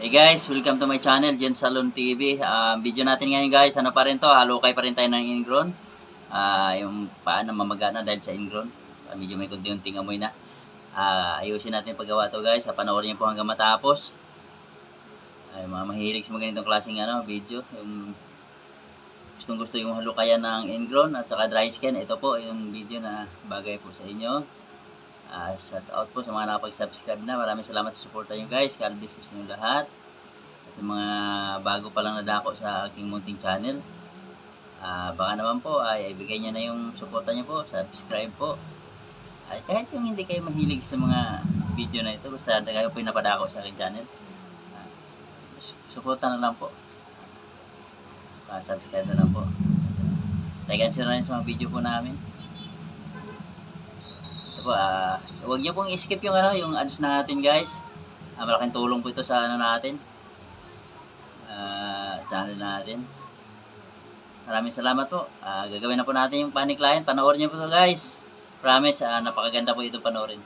Hey guys, welcome to my channel, Jen Salon TV. Video natin ngayon guys, ano pa rin to, halukay pa rin tayo ng ingrown. Yung paano mamagana dahil sa ingrown. Medyo may kunti-unting amoy na. Ayusin natin paggawa to guys, panoorin niyo po hanggang matapos. Mga mahilig sa mga ganitong klaseng video. Yung gustong gusto yung halukayan ng ingrown at saka dry skin. Ito po yung video na bagay po sa inyo. Shout out po sa mga nakapag-subscribe na. Maraming salamat sa suporta nyo guys. God bless po sa inyo lahat. At yung mga bago pa lang nadako sa aking munting channel, baka naman po ay ibigay nyo na yung suporta nyo po. Subscribe po. At kahit yung hindi kayo mahilig sa mga video na ito, basta kayo po yung napadako sa aking channel, suporta na lang po. Subscribe na lang po. Like and share na rin sa mga video po namin. Huwag niyo pong i-skip yung yung ads natin guys. Malaking tulong po ito sa natin. Channel natin. Maraming salamat po. Gagawin na po natin yung panic client. Panoorin niyo po ito guys. Promise, napakaganda po ito panoorin.